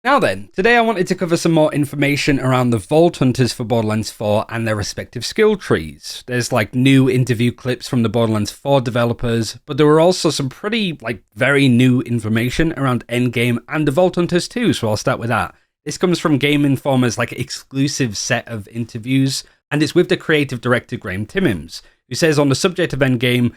Now then, today I wanted to cover some more information around the Vault Hunters for Borderlands 4 and their respective skill trees. There's like new interview clips from the Borderlands 4 developers, but there were also some pretty very new information around Endgame and the Vault Hunters too, so I'll start with that. This comes from Game Informer's exclusive set of interviews, and it's with the creative director Graham Timmins, who says on the subject of Endgame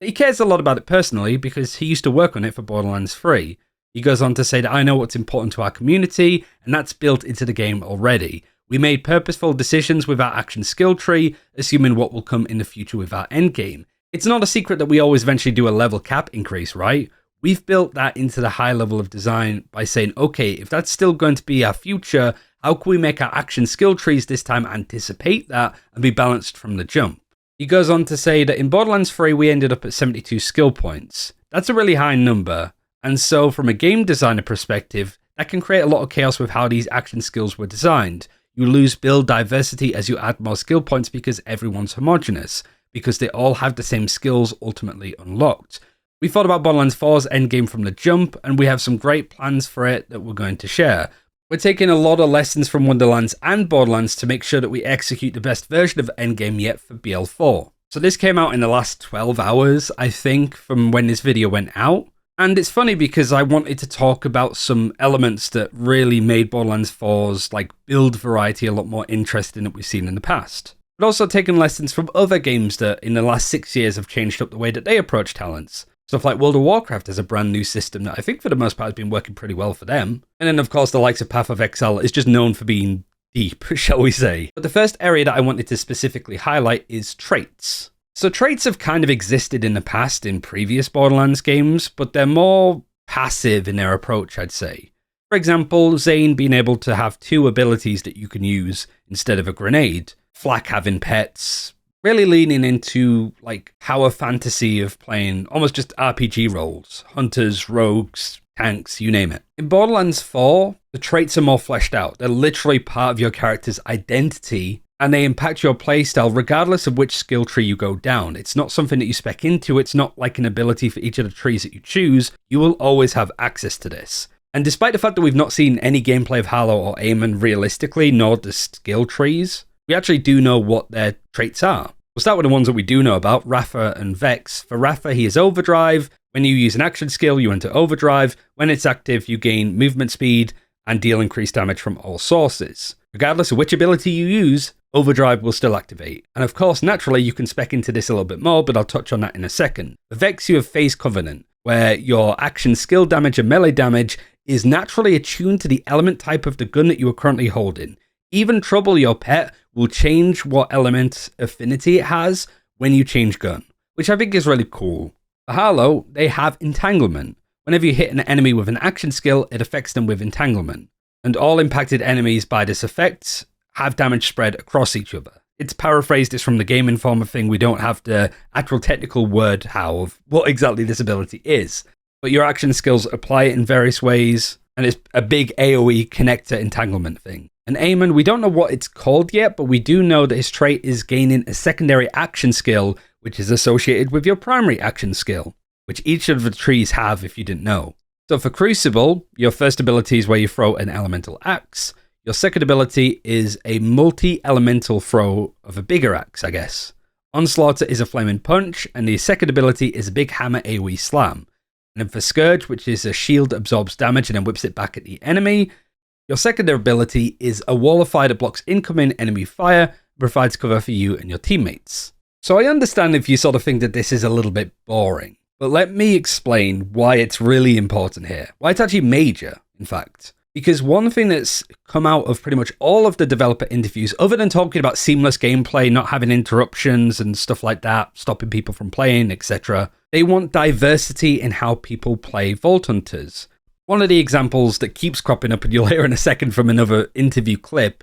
that he cares a lot about it personally because he used to work on it for Borderlands 3. He goes on to say that I know what's important to our community, and that's built into the game already. We made purposeful decisions with our action skill tree, assuming what will come in the future with our endgame. It's not a secret that we always eventually do a level cap increase, right? We've built that into the high level of design by saying, okay, if that's still going to be our future, how can we make our action skill trees this time anticipate that and be balanced from the jump? He goes on to say that in Borderlands 3 we ended up at 72 skill points. That's a really high number. And so from a game designer perspective, that can create a lot of chaos with how these action skills were designed. You lose build diversity as you add more skill points because everyone's homogeneous, because they all have the same skills ultimately unlocked. We thought about Borderlands 4's endgame from the jump, and we have some great plans for it that we're going to share. We're taking a lot of lessons from Wonderlands and Borderlands to make sure that we execute the best version of endgame yet for BL4. So this came out in the last 12 hours, I think, from when this video went out. And it's funny because I wanted to talk about some elements that really made Borderlands 4's build variety a lot more interesting than we've seen in the past. But also taking lessons from other games that in the last 6 years have changed up the way that they approach talents. Stuff like World of Warcraft has a brand new system that I think for the most part has been working pretty well for them. And then of course the likes of Path of Exile is just known for being deep, shall we say. But the first area that I wanted to specifically highlight is traits. So traits have kind of existed in the past in previous Borderlands games, but they're more passive in their approach, I'd say. For example, Zane being able to have 2 abilities that you can use instead of a grenade, Flak having pets, really leaning into how a fantasy of playing almost just RPG roles, hunters, rogues, tanks, you name it. In Borderlands 4, the traits are more fleshed out. They're literally part of your character's identity, and they impact your playstyle regardless of which skill tree you go down. It's not something that you spec into, it's not like an ability for each of the trees that you choose. You will always have access to this. And despite the fact that we've not seen any gameplay of Harlow or Eamon realistically, nor the skill trees, we actually do know what their traits are. We'll start with the ones that we do know about, Rafa and Vex. For Rafa, he is Overdrive. When you use an action skill, you enter Overdrive. When it's active, you gain movement speed and deal increased damage from all sources. Regardless of which ability you use, Overdrive will still activate. And of course, naturally, you can spec into this a little bit more, but I'll touch on that in a second. For Vex, you have Phase Covenant, where your action skill damage and melee damage is naturally attuned to the element type of the gun that you are currently holding. Even Trouble, your pet, will change what element affinity it has when you change gun, which I think is really cool. For Harlow, they have Entanglement. Whenever you hit an enemy with an action skill, it affects them with Entanglement. And all impacted enemies by this effect have damage spread across each other. It's paraphrased, it's from the Game Informer thing, we don't have the actual technical word how of what exactly this ability is. But your action skills apply it in various ways, and it's a big AoE connector entanglement thing. And Eamon, we don't know what it's called yet, but we do know that his trait is gaining a secondary action skill, which is associated with your primary action skill, which each of the trees have if you didn't know. So for Crucible, your first ability is where you throw an elemental axe. Your second ability is a multi-elemental throw of a bigger axe, I guess. Onslaughter is a flaming punch, and the second ability is a big hammer AoE slam. And then for Scourge, which is a shield that absorbs damage and then whips it back at the enemy, your second ability is a wall of fire that blocks incoming enemy fire and provides cover for you and your teammates. So I understand if you sort of think that this is a little bit boring, but let me explain why it's really important here. Why it's actually major, in fact. Because one thing that's come out of pretty much all of the developer interviews, other than talking about seamless gameplay, not having interruptions and stuff like that, stopping people from playing, etc., they want diversity in how people play Vault Hunters. One of the examples that keeps cropping up, and you'll hear in a second from another interview clip,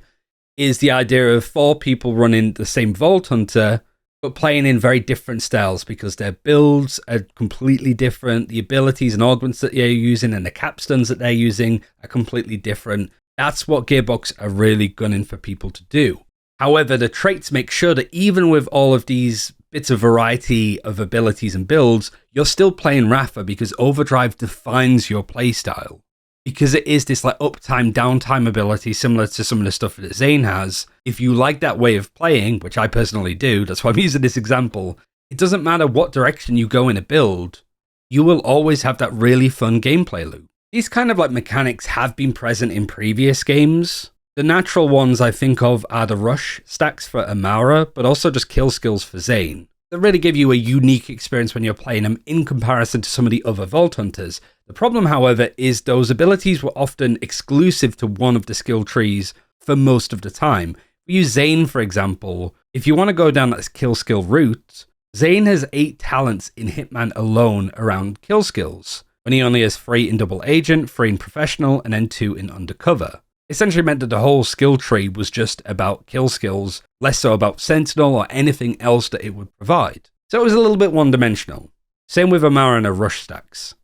is the idea of 4 people running the same Vault Hunter, but playing in very different styles because their builds are completely different. The abilities and augments that they're using and the capstones that they're using are completely different. That's what Gearbox are really gunning for people to do. However, the traits make sure that even with all of these bits of variety of abilities and builds, you're still playing Rafa because Overdrive defines your playstyle. because it is this like uptime, downtime ability similar to some of the stuff that Zane has. If you like that way of playing, which I personally do, that's why I'm using this example, it doesn't matter what direction you go in a build, you will always have that really fun gameplay loop. These kind of like mechanics have been present in previous games. The natural ones I think of are the rush stacks for Amara, but also just kill skills for Zane. That really give you a unique experience when you're playing them in comparison to some of the other Vault Hunters. The problem, however, is those abilities were often exclusive to one of the skill trees for most of the time. We use Zane, for example. If you want to go down that kill skill route, Zane has 8 talents in Hitman alone around kill skills, when he only has 3 in Double Agent, 3 in Professional, and then 2 in Undercover. Essentially meant that the whole skill tree was just about kill skills, less so about Sentinel or anything else that it would provide. So it was a little bit one-dimensional. Same with Amara and her rush stacks.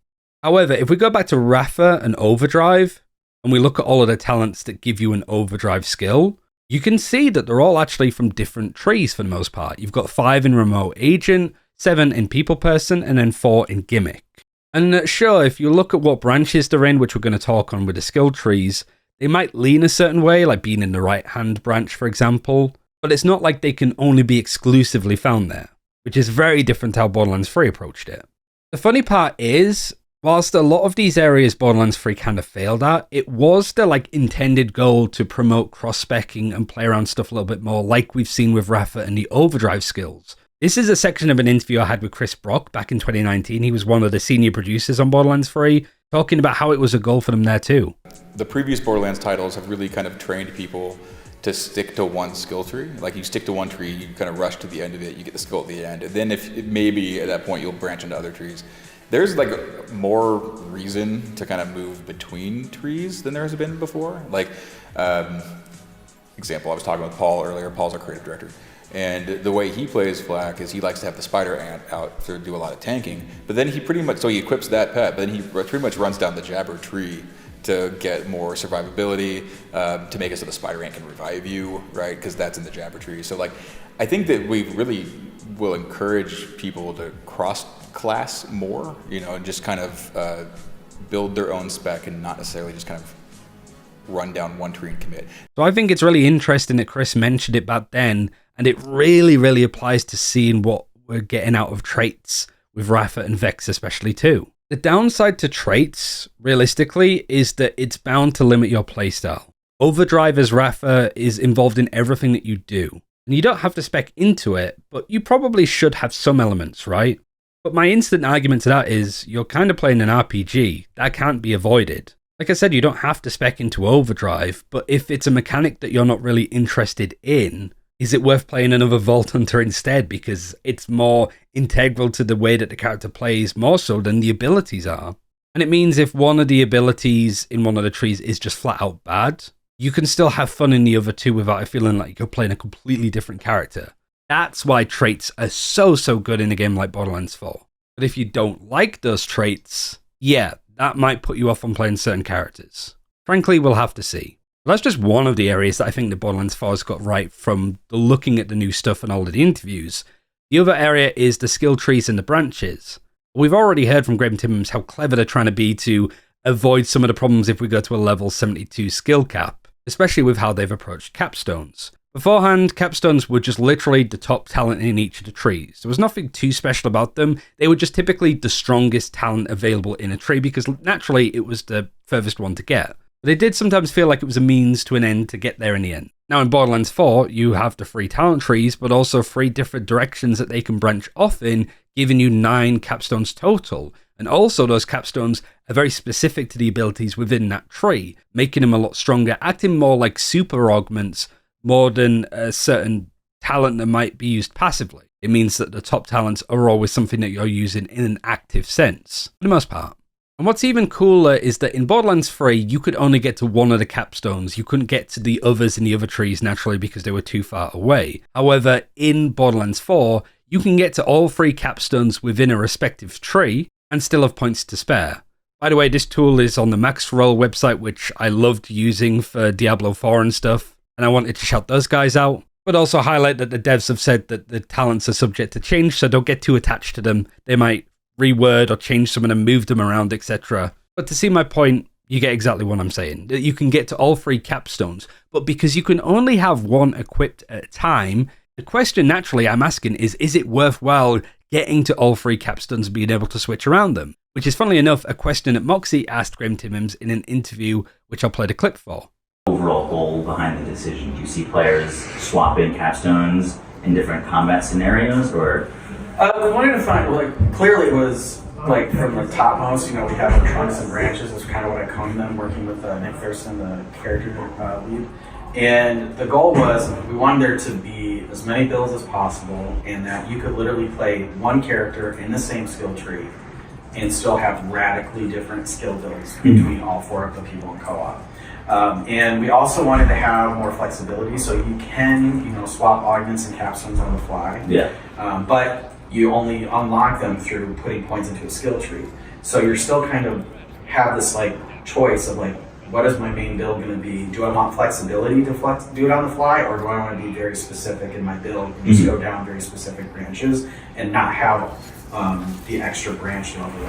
However, if we go back to Rafa and Overdrive, and we look at all of the talents that give you an Overdrive skill, you can see that they're all actually from different trees for the most part. You've got 5 in Remote Agent, 7 in People Person, and then 4 in Gimmick. And sure, if you look at what branches they're in, which we're going to talk on with the skill trees, they might lean a certain way, like being in the right-hand branch, for example, but it's not like they can only be exclusively found there, which is very different to how Borderlands 3 approached it. The funny part is, whilst a lot of these areas Borderlands 3 kind of failed at, it was the like intended goal to promote cross-speccing and play around stuff a little bit more, like we've seen with Rafa and the Overdrive skills. This is a section of an interview I had with Chris Brock back in 2019. He was one of the senior producers on Borderlands 3, talking about how it was a goal for them there too. The previous Borderlands titles have really kind of trained people to stick to one skill tree. Like you stick to one tree, you kind of rush to the end of it, you get the skill at the end, and then if maybe at that point you'll branch into other trees. There's like more reason to kind of move between trees than there has been before. Like, example, I was talking with Paul earlier. Paul's our creative director. And the way he plays Flak is he likes to have the spider ant out to do a lot of tanking, but then he pretty much, so he equips that pet, but then he pretty much runs down the Jabber tree to get more survivability, to make it so the spider ant can revive you, right? Because that's in the Jabber tree. So like, I think that we really will encourage people to cross-class more, you know, and just kind of build their own spec and not necessarily just kind of run down one tree and commit. So I think it's really interesting that Chris mentioned it back then, and it really, really applies to seeing what we're getting out of traits with Rafa and Vex especially too. The downside to traits, realistically, is that it's bound to limit your playstyle. Overdrive as Rafa is involved in everything that you do, and you don't have to spec into it, but you probably should have some elements, right? But my instant argument to that is, you're kind of playing an RPG. That can't be avoided. Like I said, you don't have to spec into Overdrive, but if it's a mechanic that you're not really interested in, is it worth playing another Vault Hunter instead? Because it's more integral to the way that the character plays, more so than the abilities are. And it means if one of the abilities in one of the trees is just flat out bad, you can still have fun in the other two without feeling like you're playing a completely different character. That's why traits are so good in a game like Borderlands 4. But if you don't like those traits, yeah, that might put you off on playing certain characters. Frankly, we'll have to see. But that's just one of the areas that I think the Borderlands 4 has got right from the looking at the new stuff and all of the interviews. The other area is the skill trees and the branches. We've already heard from Graham Timmons how clever they're trying to be to avoid some of the problems if we go to a level 72 skill cap, especially with how they've approached capstones. Beforehand, capstones were just literally the top talent in each of the trees. There was nothing too special about them. They were just typically the strongest talent available in a tree because naturally it was the furthest one to get. But they did sometimes feel like it was a means to an end to get there in the end. Now in Borderlands 4, you have the 3 talent trees, but also 3 different directions that they can branch off in, giving you 9 capstones total. And also those capstones are very specific to the abilities within that tree, making them a lot stronger, acting more like super augments more than a certain talent that might be used passively. It means that the top talents are always something that you're using in an active sense, for the most part. And what's even cooler is that in Borderlands 3, you could only get to one of the capstones. You couldn't get to the others in the other trees naturally because they were too far away. However, in Borderlands 4, you can get to all 3 capstones within a respective tree and still have points to spare. By the way, this tool is on the Maxroll website, which I loved using for Diablo 4 and stuff, and I wanted to shout those guys out. But also highlight that the devs have said that the talents are subject to change, so don't get too attached to them. They might reword or change some of them, move them around, etc. But to see my point, You get exactly what I'm saying. You can get to all 3 capstones, but because you can only have one equipped at a time, the question naturally I'm asking is it worthwhile getting to all 3 capstones and being able to switch around them? Which is, funnily enough, a question that Moxie asked Graham Timmins in an interview, which I'll play the clip for. Overall goal behind the decision? Do you see players swapping capstones in different combat scenarios, or? We wanted to find, clearly it was, from the topmost, we have the trunks and branches. That's kind of what I coined them, working with Nick Thurston, the character lead. And the goal was, we wanted there to be as many builds as possible, and that you could literally play one character in the same skill tree and still have radically different skill builds between all 4 of the people in co-op. And we also wanted to have more flexibility, so you can, swap augments and capstones on the fly. Yeah. But you only unlock them through putting points into a skill tree. So you're still kind of have this choice of what is my main build going to be? Do I want flexibility to do it on the fly, or do I want to be very specific in my build and just go down very specific branches and not have the extra branch level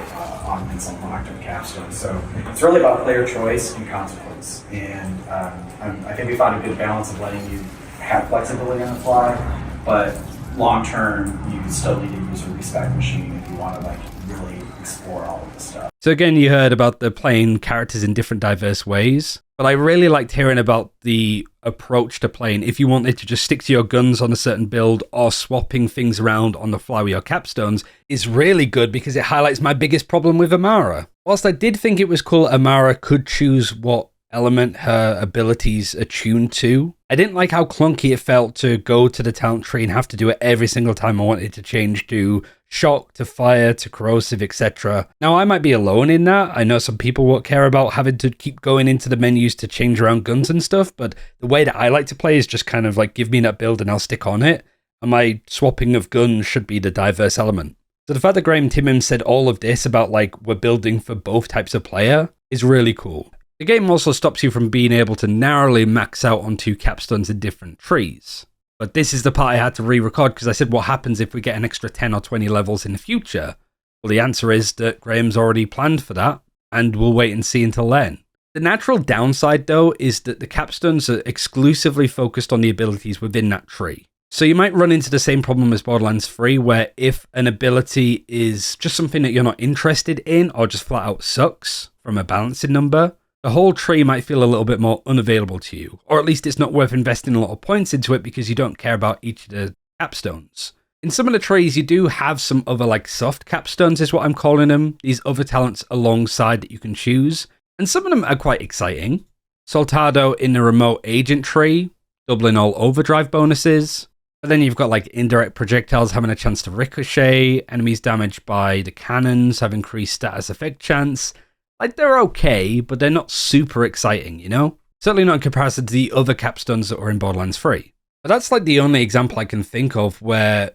augments unlocked in capstone? So it's really about player choice and consequence. And I think we found a good balance of letting you have flexibility on the fly, but long term, you still need to use a respec machine if you want to really explore all of this stuff. So again, you heard about the playing characters in different diverse ways, but I really liked hearing about the approach to playing. If you wanted to just stick to your guns on a certain build or swapping things around on the fly with your capstones is really good because it highlights my biggest problem with Amara. Whilst I did think it was cool Amara could choose what element her abilities are tuned to, I didn't like how clunky it felt to go to the talent tree and have to do it every single time I wanted to change to shock, to fire, to corrosive, etc. Now, I might be alone in that. I know some people won't care about having to keep going into the menus to change around guns and stuff, but the way that I like to play is just kind of give me that build and I'll stick on it, and my swapping of guns should be the diverse element. So the fact that Graham Timmins said all of this about we're building for both types of player is really cool. The game also stops you from being able to narrowly max out on 2 capstones in different trees. But this is the part I had to re-record because I said, what happens if we get an extra 10 or 20 levels in the future? Well, the answer is that Graham's already planned for that, and we'll wait and see until then. The natural downside, though, is that the capstones are exclusively focused on the abilities within that tree. So you might run into the same problem as Borderlands 3, where if an ability is just something that you're not interested in, or just flat out sucks from a balancing number, the whole tree might feel a little bit more unavailable to you, or at least it's not worth investing a lot of points into it because you don't care about each of the capstones. In some of the trees, you do have some other soft capstones is what I'm calling them, these other talents alongside that you can choose, and some of them are quite exciting. Soltado in the remote agent tree, doubling all overdrive bonuses, but then you've got indirect projectiles having a chance to ricochet, enemies damaged by the cannons have increased status effect chance. They're okay, but they're not super exciting, Certainly not in comparison to the other capstones that were in Borderlands 3. But that's the only example I can think of where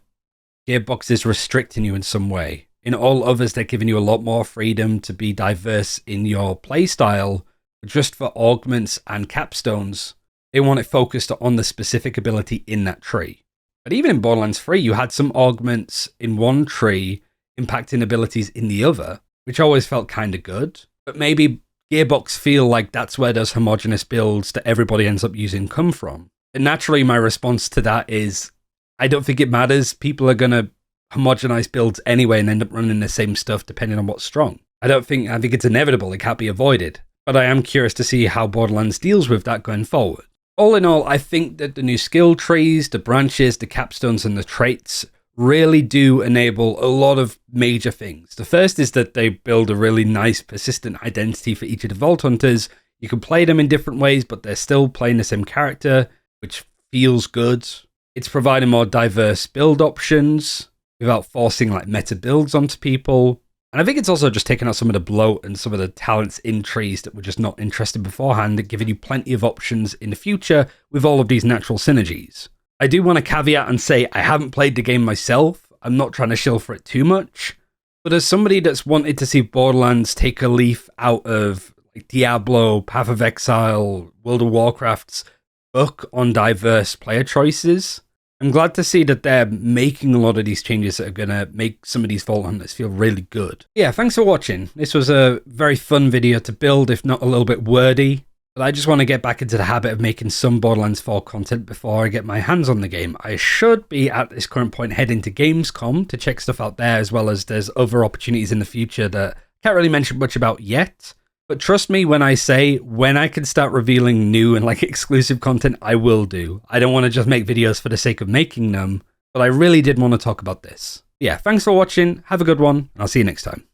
Gearbox is restricting you in some way. In all others, they're giving you a lot more freedom to be diverse in your playstyle. But just for augments and capstones, they want it focused on the specific ability in that tree. But even in Borderlands 3, you had some augments in one tree impacting abilities in the other, which always felt kind of good. But maybe Gearbox feel like that's where those homogenous builds that everybody ends up using come from. And naturally, my response to that is, I don't think it matters. People are going to homogenize builds anyway and end up running the same stuff depending on what's strong. I think it's inevitable. It can't be avoided. But I am curious to see how Borderlands deals with that going forward. All in all, I think that the new skill trees, the branches, the capstones, and the traits really do enable a lot of major things. The first is that they build a really nice, persistent identity for each of the Vault Hunters. You can play them in different ways, but they're still playing the same character, which feels good. It's providing more diverse build options without forcing meta builds onto people. And I think it's also just taking out some of the bloat and some of the talents in trees that were just not interested beforehand and giving you plenty of options in the future with all of these natural synergies. I do want to caveat and say I haven't played the game myself. I'm not trying to shill for it too much. But as somebody that's wanted to see Borderlands take a leaf out of Diablo, Path of Exile, World of Warcraft's book on diverse player choices, I'm glad to see that they're making a lot of these changes that are going to make some of these Vault Hunters feel really good. Yeah, thanks for watching. This was a very fun video to build, if not a little bit wordy. But I just want to get back into the habit of making some Borderlands 4 content before I get my hands on the game. I should be, at this current point, heading to Gamescom to check stuff out there, as well as there's other opportunities in the future that I can't really mention much about yet. But trust me when I say, when I can start revealing new and exclusive content, I will do. I don't want to just make videos for the sake of making them, but I really did want to talk about this. Yeah, thanks for watching, have a good one, and I'll see you next time.